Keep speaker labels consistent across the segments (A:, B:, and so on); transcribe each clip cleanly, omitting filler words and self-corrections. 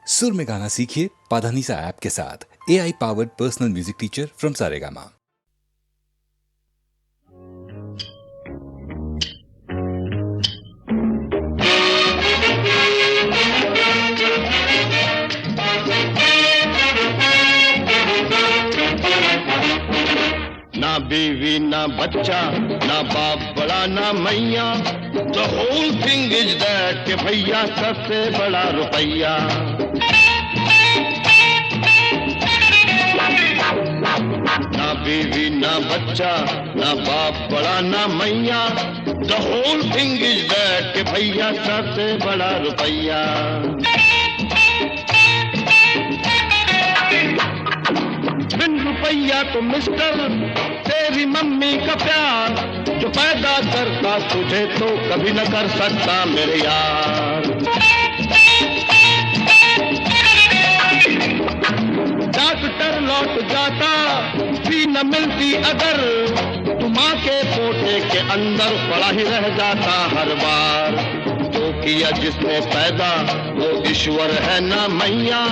A: सुर में गाना सीखिए पाधानीसा ऐप के साथ। AI powered personal music teacher from Saregama.
B: ना बीवी ना बच्चा ना बाप बड़ा ना मैया, the whole thing is that के भैया सबसे बड़ा रुपैया। ना बीवी ना बच्चा ना बाप बड़ा ना मैया, the whole thing is that के भैया सबसे बड़ा रुपैया। बिन रुपैया तो मिस्टर तेरी मम्मी का प्यार, जो पैदा करता तुझे तो कभी न कर सकता मेरे यार। डॉक्टर लौट जाता भी न मिलती अगर, तू माँ के पोटे के अंदर पड़ा ही रह जाता हर बार। जो किया जिसने पैदा वो ईश्वर है ना मैया,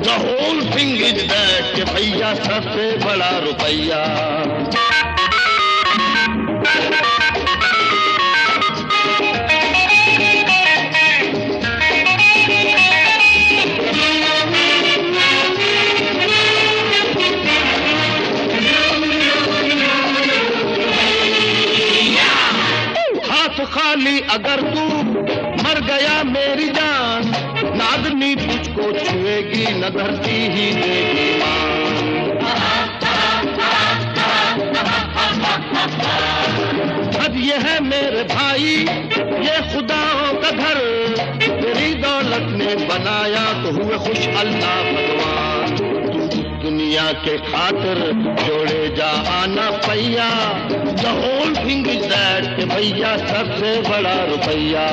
B: the whole thing is that के भैया सबसे बड़ा रुपैया। हाथ खाली अगर तू मर गया मेरी जान, ना आदमी तुझको छुएगी न धरती ही देगी अब ये है मेरे भाई ये खुदाओं का घर, तेरी दौलत ने बनाया तो हुए खुश अल्लाह भगवान। तू दुनिया के खातिर जोड़े जा आना पैया, the whole thing is that के भैया सबसे बड़ा रुपैया।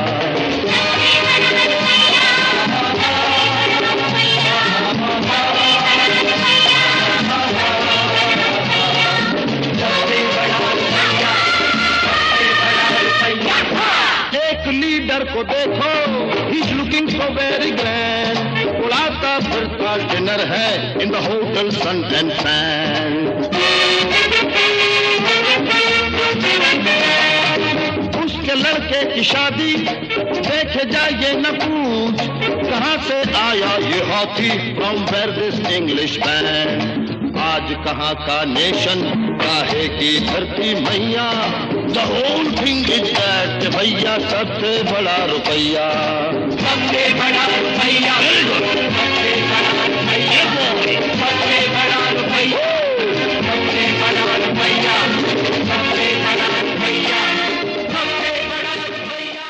B: एक लीडर को देखो, he's looking so very grand, उड़ाता फिरता डिनर है in the hotel Sun and Fan। उसके लड़के की शादी देखे जाइए न पूछ, कहाँ से आया ये हाथी from where this English man। आज कहाँ का नेशन काहे की धरती मैया, the whole thing is that भैया सबसे बड़ा रुपैया। सबसे बड़ा रुपैया, सबसे बड़ा रुपैया, सबसे बड़ा रुपैया, सबसे बड़ा रुपैया, सबसे बड़ा रुपैया, सबसे बड़ा रुपैया।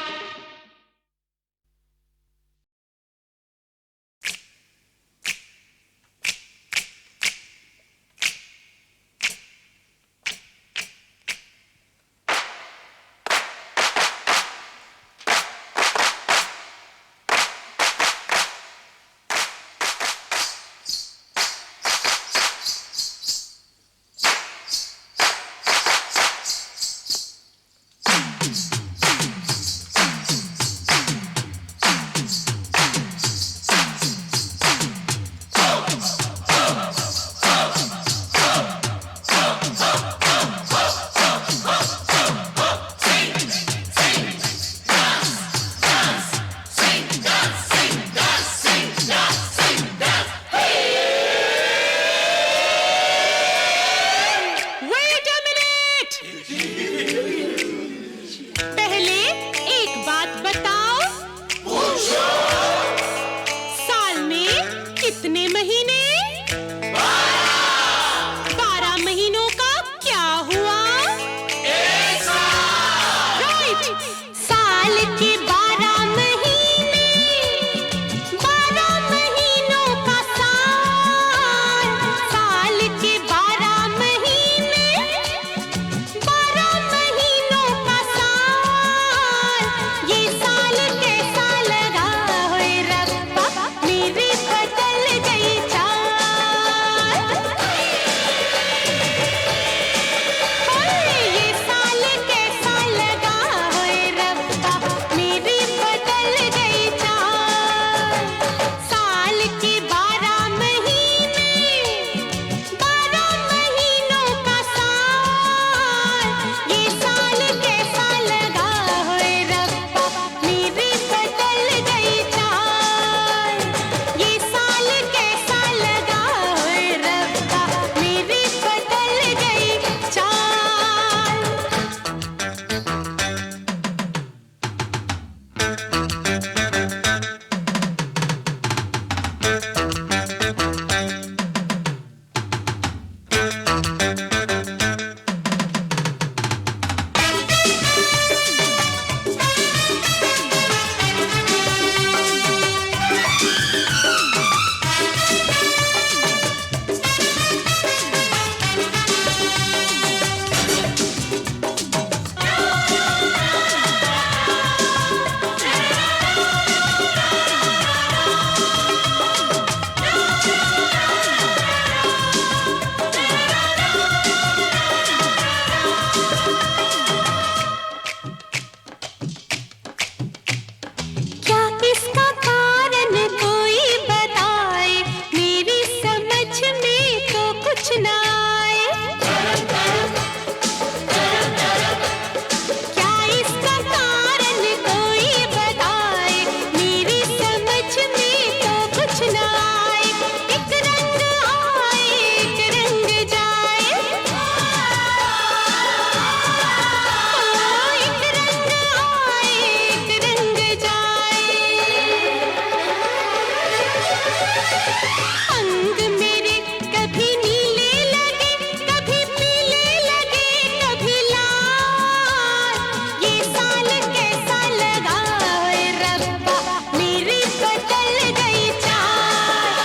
C: अंग मेरे कभी नीले लगे, कभी पीले लगे, कभी लाल। ये साल कैसा लगा ओए रब्बा, मेरी बदल गई चाल।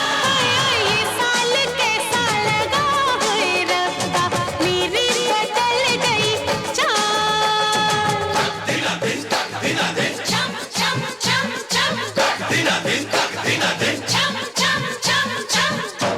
C: ये साल कैसा लगा ओए रब्बा, मेरी बदल गई चाल। चम चम चम चम, चम चम चम चम।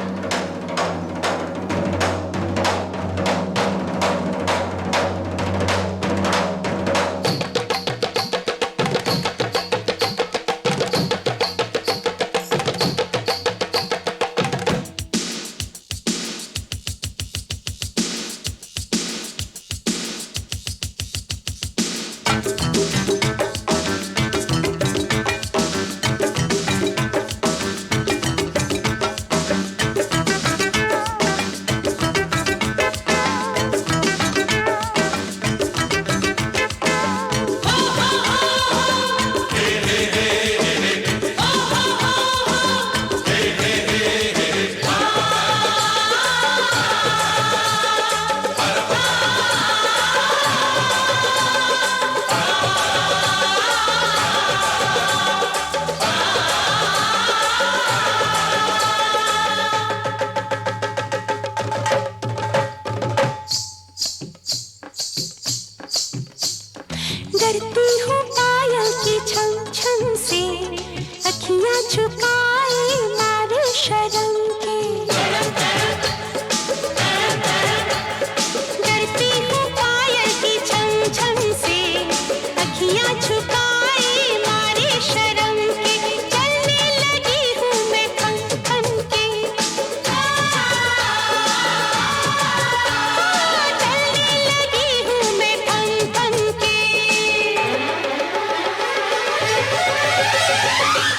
C: डरती हूँ पायल की छम छम से, अखियाँ झुकाए मारे शर्म के। डरती हूँ पायल की छम छम से, अखियाँ झुकाए मारे शर्म के। चलने लगी हूँ मैं थम थम के, चलने लगी हूँ मैं थम थम के।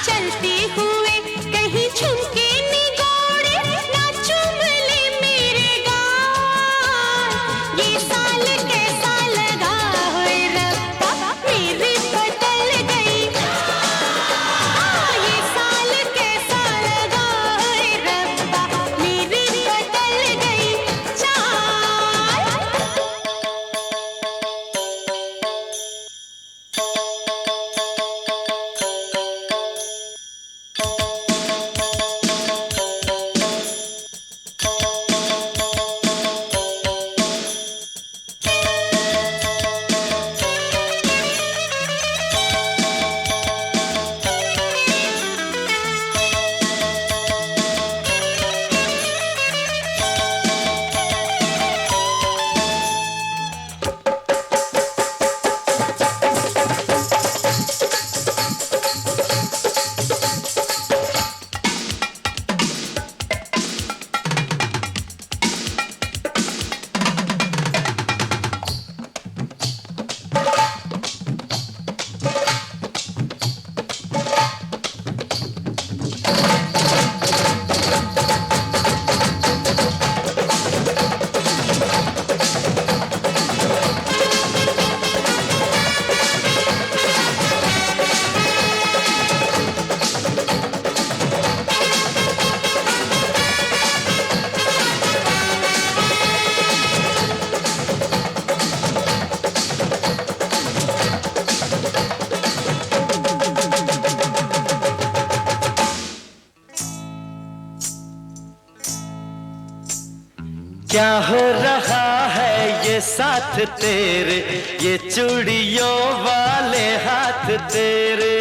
C: चलते हुए कहीं झुमके निगोड़े, ना चूम ले मेरे गाल। ये साल कैसा लगा ओए रब्बा, मेरी बदल गई। ये साल कैसा लगा ओए रब्बा, मेरी बदल गई चाल।
D: क्या हो रहा है ये साथ तेरे, ये चूड़ियों वाले हाथ तेरे।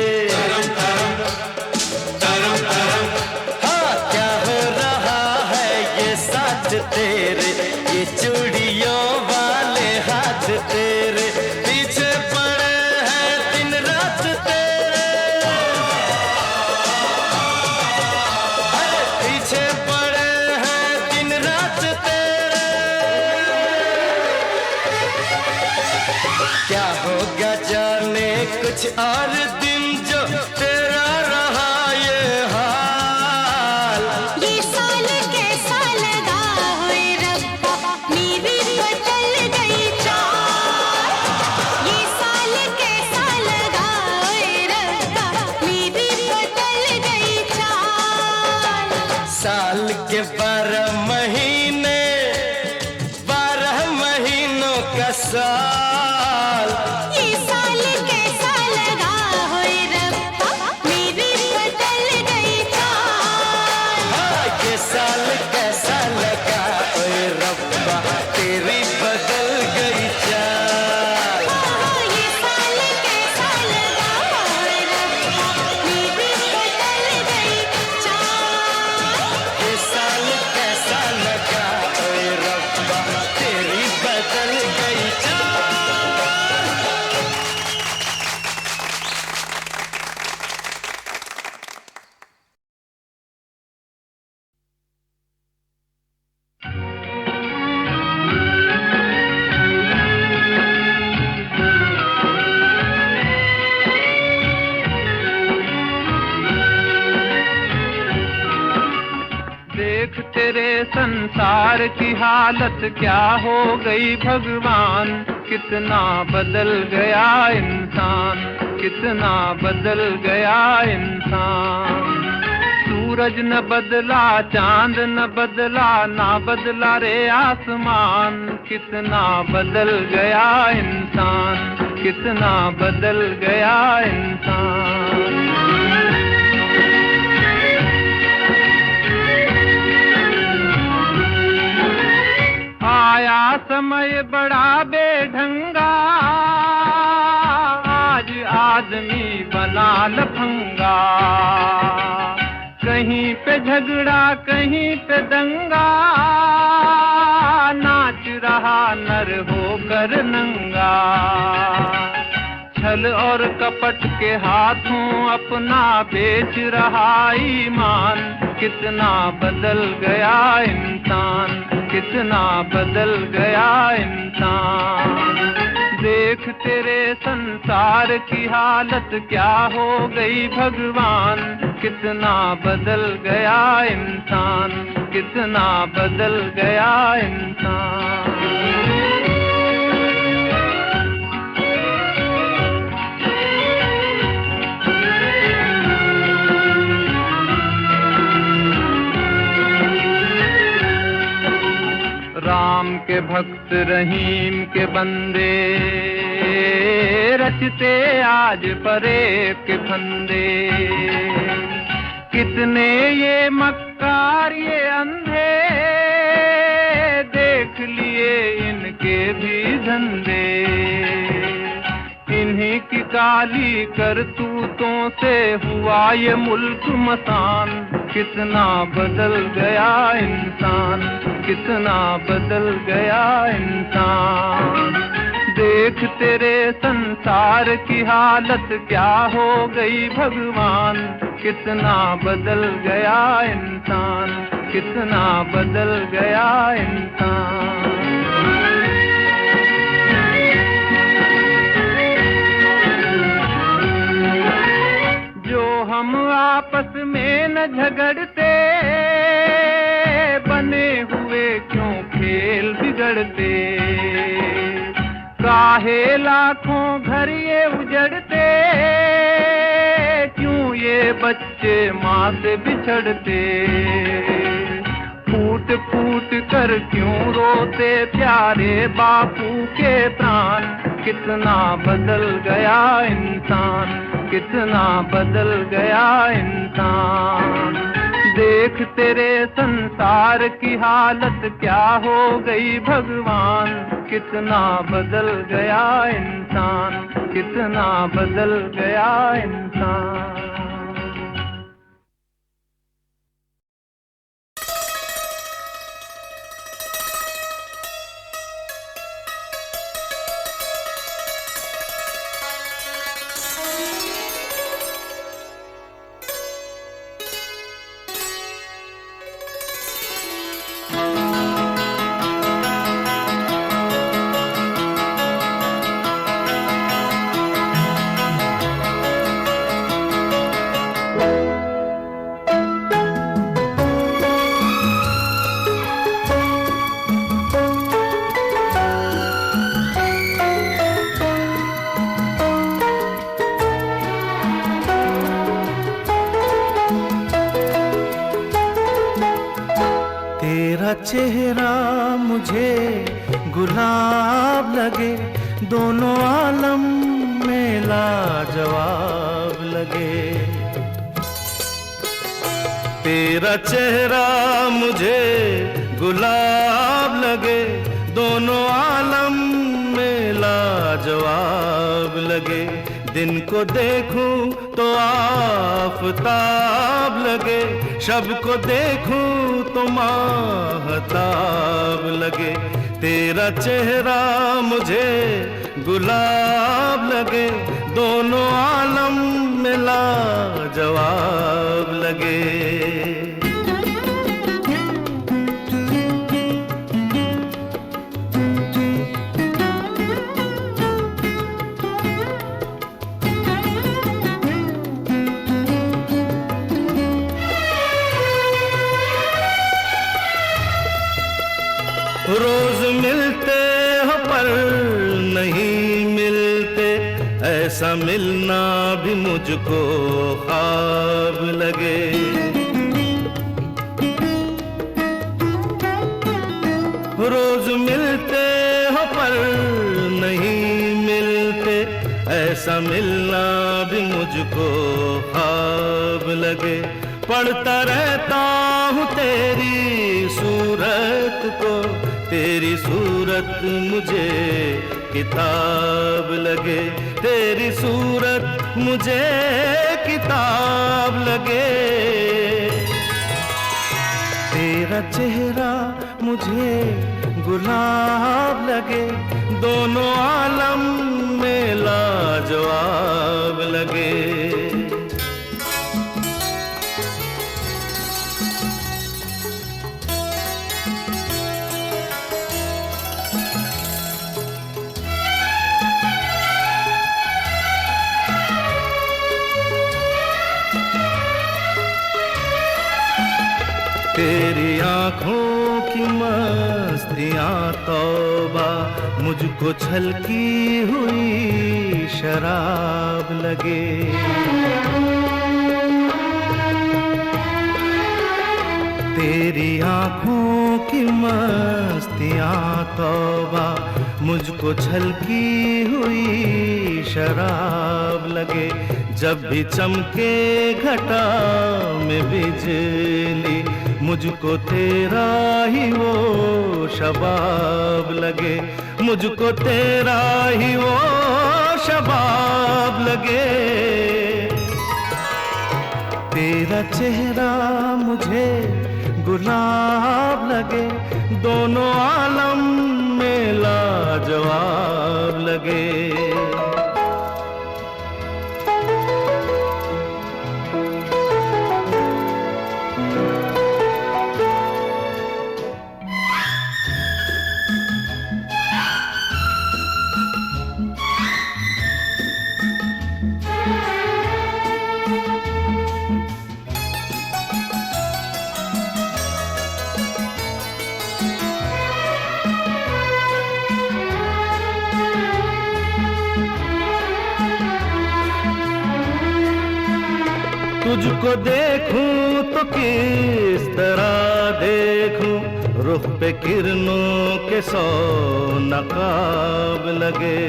D: हाँ, क्या हो रहा है ये साथ तेरे, ये चूड़ियों वाले हाथ तेरे। पीछे पड़े हैं दिन रात तेरे, पीछे पड़े हैं दिन रात तेरे। क्या होगा जाने कुछ और दिन जो तेरा रहा ये हाल।
C: ये साल कैसा लगा ओए रब्बा, मेरी बदल गई चाल। ये साल कैसा लगा ओए रब्बा, मेरी बदल गई चाल।
D: साल के 12 महीने, 12 महीनों का साल।
C: ये साल कैसा लगा होए रब्बा, मेरी बदल गई चाल।
D: हाँ, ये साल कैसा लगा ओए रब्बा, तेरी बदल गई चाल।
C: ये साल कैसा लगा होए रब्बा, मेरी बदल गई चाल।
D: ये साल कैसा लगा ओए रब्बा, तेरी बदल गई चाल।
E: देख तेरे संसार की हालत क्या हो गई भगवान, कितना बदल गया इंसान, कितना बदल गया इंसान। सूरज न बदला, चांद न बदला, ना बदला रे आसमान, कितना बदल गया इंसान, कितना बदल गया इंसान। आया समय बड़ा बेढंगा, आज आदमी बना लफंगा। कहीं पे झगड़ा, कहीं पे दंगा, नाच रहा नर होकर नंगा। छल और कपट के हाथों अपना बेच रहा ईमान, कितना बदल गया इंसान, कितना बदल गया इंसान। देख तेरे संसार की हालत क्या हो गई भगवान, कितना बदल गया इंसान, कितना बदल गया इंसान। राम के भक्त रहीम के बंदे, रचते आज परे के फंदे। कितने ये मक्कार ये अंधे, देख लिए इनके भी धंधे। इन्हीं की काली करतूतों से हुआ ये मुल्क मसान, कितना बदल गया इंसान, कितना बदल गया इंसान। देख तेरे संसार की हालत क्या हो गई भगवान, कितना बदल गया इंसान, कितना बदल गया इंसान। जो हम आपस में न झगड़ते, बने हुए क्यों खेल बिगड़ते। काहे लाखों घर ये उजड़ते, क्यों ये बच्चे माँ से बिछड़ते। फूट फूट कर क्यों रोते प्यारे बापू के प्राण, कितना बदल गया इंसान, कितना बदल गया इंसान। देख तेरे संसार की हालत क्या हो गई भगवान, कितना बदल गया इंसान, कितना बदल गया इंसान।
F: तेरा चेहरा मुझे गुलाब लगे, दोनों आलम में लाजवाब लगे। तेरा चेहरा मुझे गुलाब लगे, दोनों आलम में लाजवाब लगे। दिन को देखूं तो आफताब लगे, शब को देखूं तो माहताब लगे। तेरा चेहरा मुझे गुलाब लगे, दोनों आलम में लाजवाब लगे। रोज मिलते हो पर नहीं मिलते, ऐसा मिलना भी मुझको ख्वाब लगे। रोज मिलते हो पर नहीं मिलते, ऐसा मिलना भी मुझको ख्वाब लगे। पढ़ता रहता हूँ तेरी सूरत को, तेरी सूरत मुझे किताब लगे। तेरी सूरत मुझे किताब लगे। तेरा चेहरा मुझे गुलाब लगे, दोनों आलम में लाजवाब लगे। तेरी आँखों की मस्तियाँ तौबा, मुझको छलकी हुई शराब लगे। तेरी आँखों की मस्तियाँ तौबा, मुझको छलकी हुई शराब लगे। जब भी चमके घटा में बिजली, मुझको तेरा ही वो शबाब लगे। मुझको तेरा ही वो शबाब लगे। तेरा चेहरा मुझे गुलाब लगे, दोनों आलम में लाजवाब लगे। तुझको देखूं तो किस तरह देखूं, रुख पे किरणों के 100 नकाब लगे।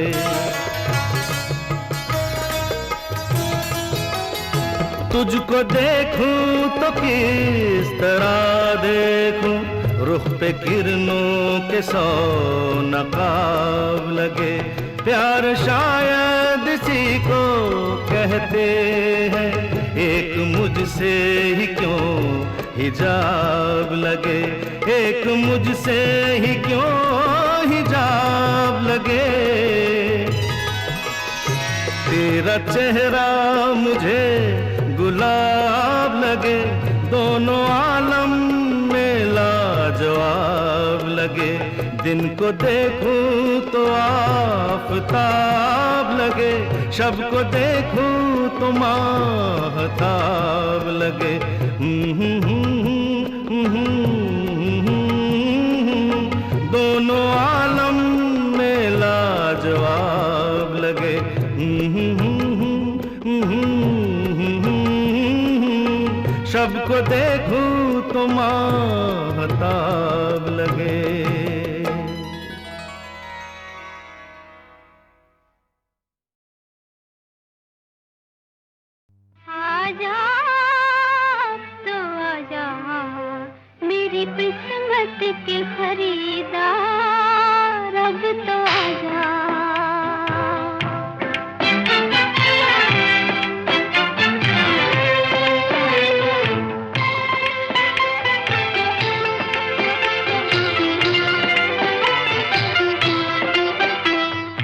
F: तुझको देखूं तो किस तरह देखूं, रुख पे किरणों के 100 नकाब लगे। प्यार शायद इसी को कहते हैं, एक मुझसे ही क्यों हिजाब लगे। एक मुझसे ही क्यों हिजाब लगे। तेरा चेहरा मुझे गुलाब लगे, दोनों आलम में लाजवाब लगे। दिन को देखूं तो आफताब लगे, शब को देखूं तो माहताब लगे। दोनों आलम में लाजवाब लगे। शब को देखूं तो माहताब लगे।
C: आजा तो आजा मेरी किस्मत के खरीदार, अब तो आजा।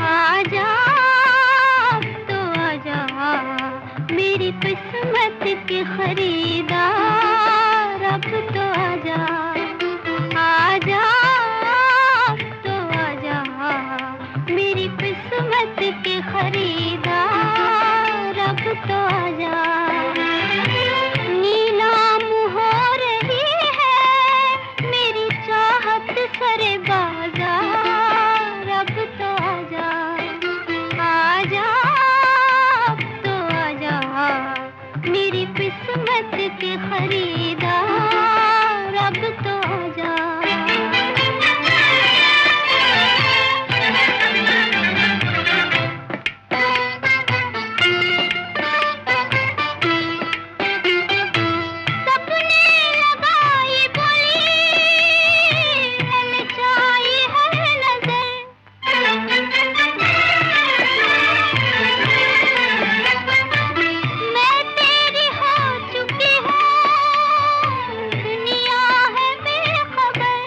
C: आजा तो आजा मेरी किस्मत के खरीदार, अब तो आजा। आजा तो आजा मेरी किस्मत के खरीदार, अब तो आजा। नीलाम हो रही है मेरी चाहत सरे बाजार, अब तो आजा। आजा तो आजा मेरी किस्मत के खरीदार, अब तो आजा। सपने लगाई बोली ललचाई हर नजर, मैं तेरी हो चुकी हूँ, दुनिया है बेखबर।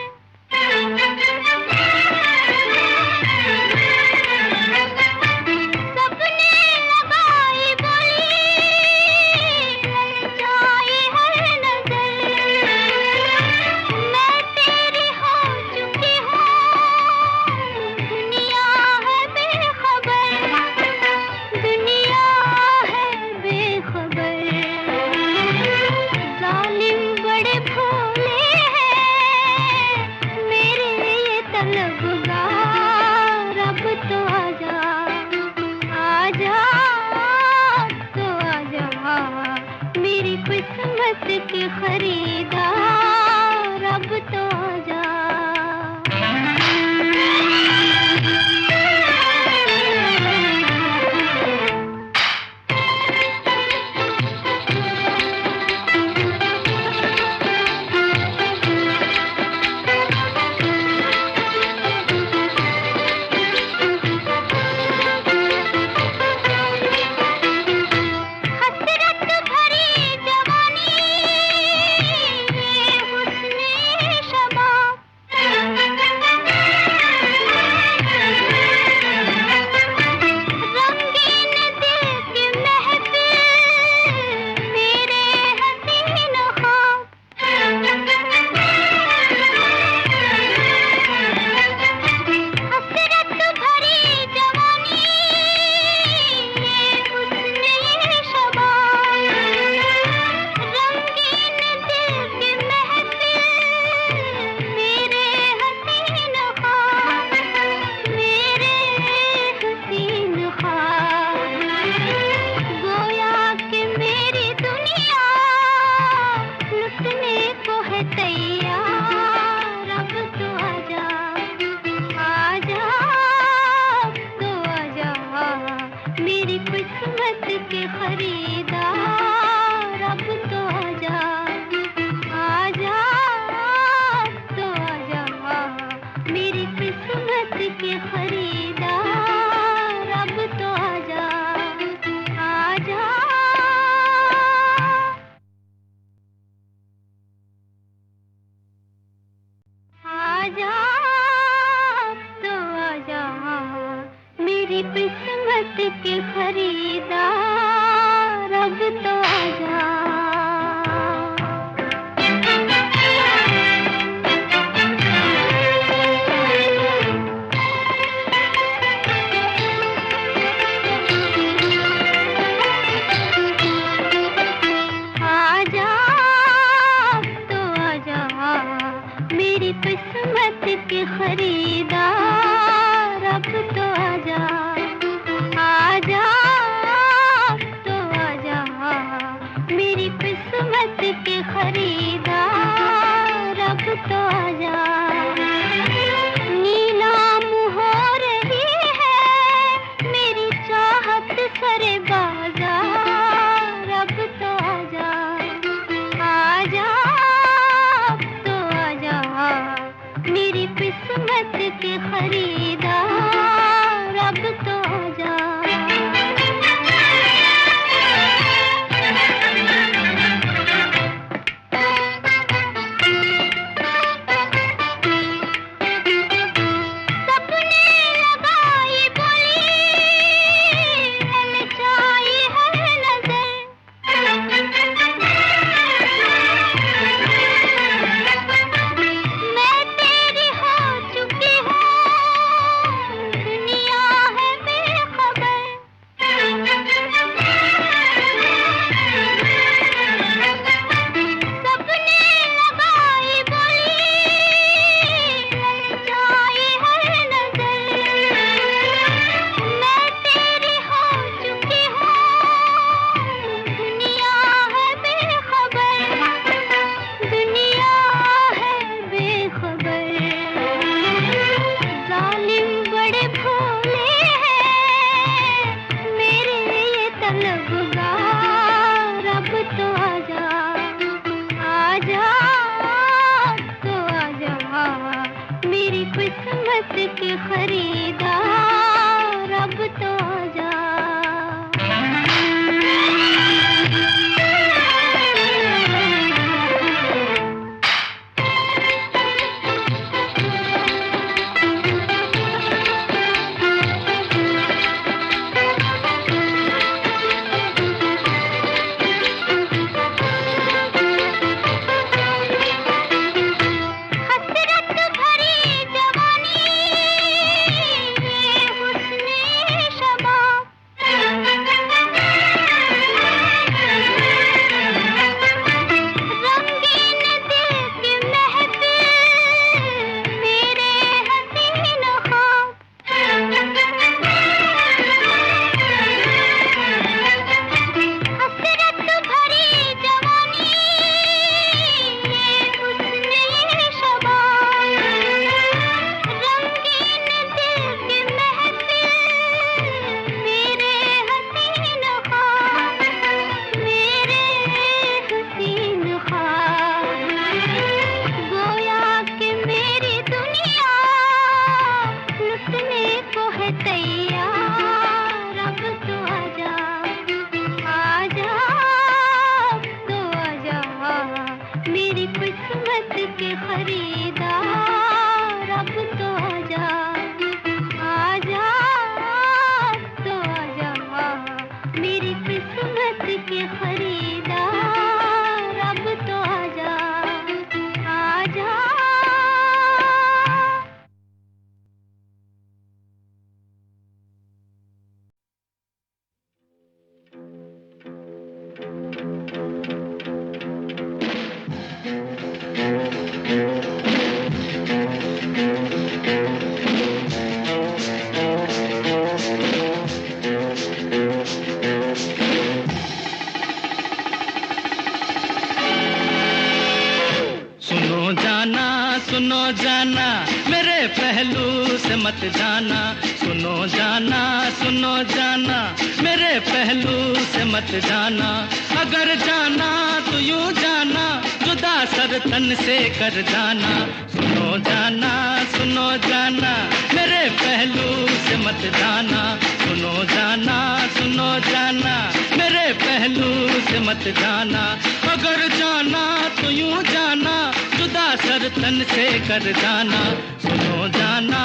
C: सपने लगाई बोली ललचाई हर नजर, मैं तेरी हो चुकी हूँ, दुनिया है बेखबर। दुनिया है बेखबर। जालिम बड़े भोले हैं मेरे ये तलबगार, अब तो आजा। आजा तो आजा मेरी किस्मत के खरीदार, अब तो आजा। हसरत भरी जवानी ये हुस्ने शबाब, रंगीन दिल की महफिल मेरे हसीन ख्वाब। हसरत भरी जवानी ये हुस्ने शबाब, रंगीन दिल की महफिल मेरे हसीन ख्वाब, मेरे हसीन ख्वाब। गोया कि मेरी दुनिया लुटने को है तैयार, अब तो आजा। आजा तो आजा मेरी किस्मत के खरीदार, अब तो आजा। आजा तो आजा मेरी किस्मत के खरीदार, अब तो आजा। आजा आजा तो आजा मेरी किस्मत के खरीदार, अब तो आजा। आजा तो आजा मेरी किस्मत के खरीदार, अब तो आजा। आजा तो आजा मेरी किस्मत के खरीदार, खरीदार अब तो आजा।
D: सुनो जाना मेरे पहलू से मत जाना, सुनो जाना सुनो जाना मेरे पहलू से मत जाना। अगर जाना तो यूं जाना जुदा सर तन से कर जाना। सुनो जाना मेरे पहलू से मत जाना, सुनो जाना मेरे पहलू से मत जाना। अगर जाना तो यूं जाना जुदा सर तन से कर जाना। सुनो जाना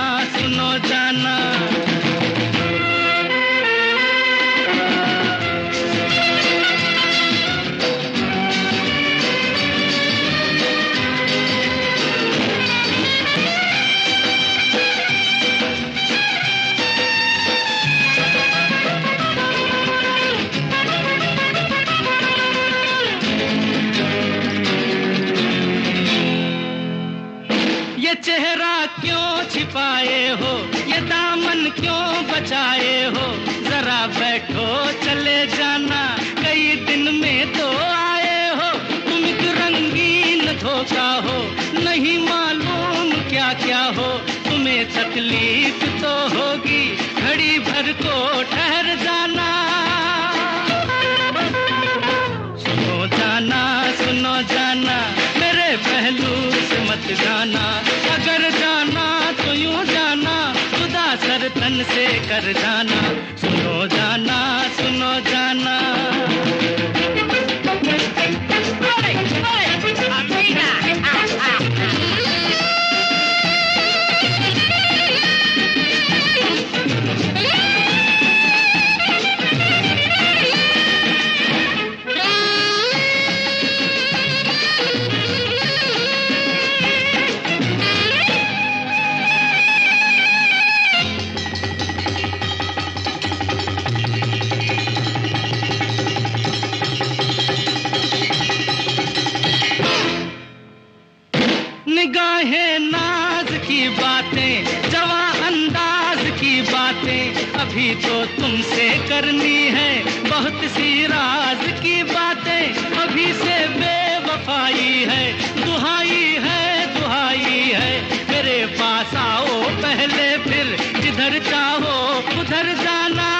D: चेहरा क्यों छिपाए हो, ये दामन क्यों बचाए हो। जरा बैठो चले जाना, कई दिन में तो आए हो। तुम एक रंगीन धोखा हो, नहीं मालूम क्या क्या हो। तुम्हें तकलीफ तो होगी, घड़ी भर को ठहर जाना। सुनो जाना मेरे पहलू से मत जाना। अगर जाना तो यूं जाना कर जाना, सुनो जाना, सुनो जाना। निगाहें नाज की बातें, जवा अंदाज की बातें, अभी तो तुमसे करनी है बहुत सी राज की बातें। अभी से बेवफाई है, दुहाई है, दुहाई है, मेरे पास आओ पहले, फिर जिधर चाहो उधर जाना।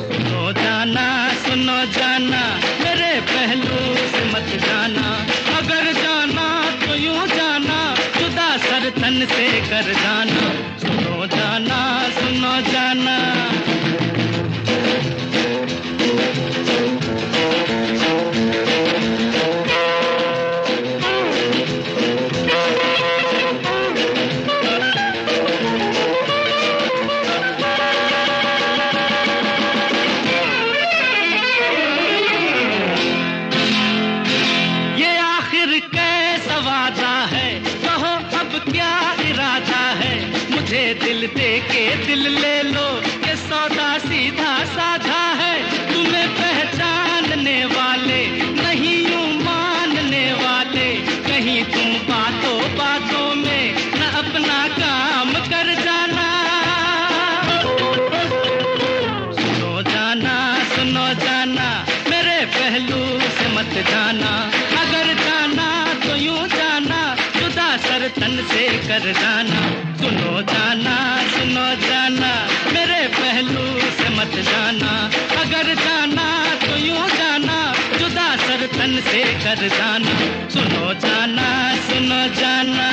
D: सुनो जाना, सुनो जाना, मेरे पहलू से मत जाना। अगर जाना तो यूं जाना, जुदा सर तन से कर जाना। सुनो जाना, सुनो जाना। दिल दे के दिल ले लो, ये सौदा सीधा साधा है। तुम्हें पहचानने वाले नहीं यूं मानने वाले, कहीं तुम बातों बातों में न अपना काम कर जाना। सुनो जाना, सुनो जाना, मेरे पहलू से मत जाना। अगर जाना तो यूं जाना, जुदा सर तन से कर जाना। सुनो जाना, सुनो जाना, मेरे पहलू से मत जाना। अगर जाना तो यूं जाना, जुदा सर तन से कर जाना। सुनो जाना, सुनो जाना।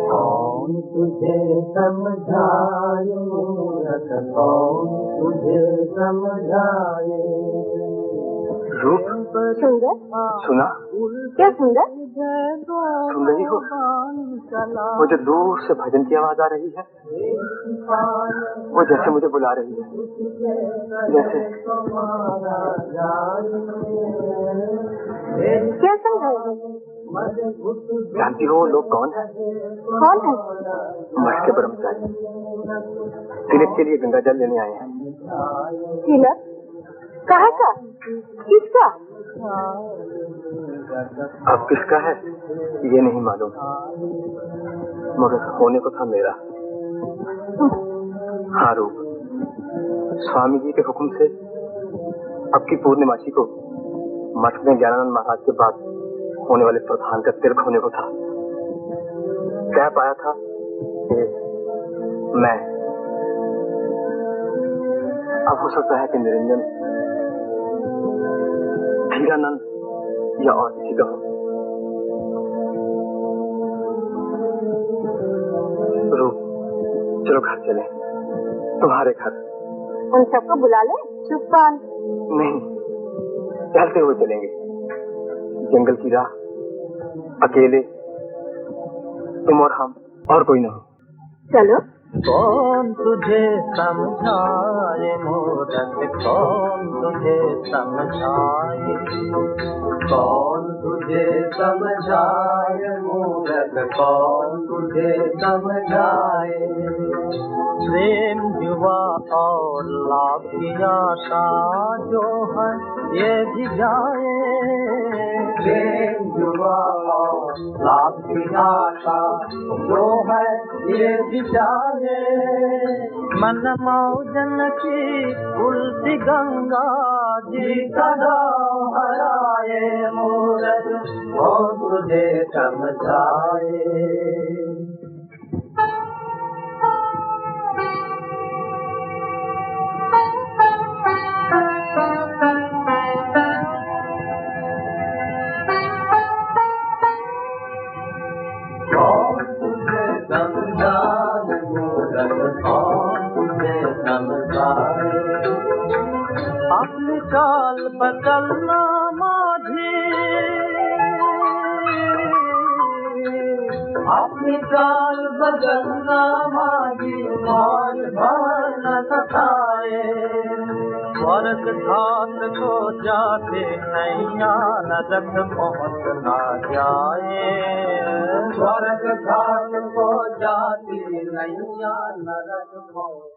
G: कौन तुझे समझाए मूरख, कौन तुझे समझाए।
F: रूप
H: सुंदर,
F: सुना?
H: क्या सुंदर?
F: सुन रही हो? मुझे दूर से भजन की आवाज आ रही है, वो जैसे मुझे बुला रही है, जैसे।
H: क्या सुन रहे हो?
F: जानती हो वो लोग कौन है?
H: कौन है?
F: मठ के ब्रह्मचारी तिलक के लिए गंगा जल लेने आए हैं।
H: तिलक? कहाँ का? किसका?
F: अब किसका है ये नहीं मालूम, मगर होने को था मेरा। हाँ रूप, स्वामी जी के हुक्म से अब की पूर्णिमासी को मठ में ज्ञानानंद महाराज के बाद होने वाले प्रधान का तिलक होने को था। कह पाया था कि मैं, अब हो सकता है कि निरंजन, धीरानंद या और किसी का हो। रूप, चलो घर चले, तुम्हारे घर।
H: उन सबको बुला ले। चुप्पान।
F: नहीं, टहलते हुए चलेंगे, जंगल की राह, अकेले, तुम और हम, और कोई नहीं।
H: चलो।
G: कौन तुझे समझाए मूरत, कौन तुझे समझाए, कौन तुझे समझाए मूरत, कौन तुझे समझाए। प्रेम युवा और लाभ की आशा जो है ये भी जाए, प्रेम युवा और लाभ की आशा जो है ये भी जाए। मन मौजन की उल्टी गंगा जी का दाव हराए मूरत, वो तुझे समझाए। अपनी चाल बदलना माझी, अपनी चाल बदलना माझी, माल भार न सताए। स्वर्ग घाट को जाते नैया नरक पहुँच न जाए, स्वर्ग घाट को जाती नैया नरक पहुँच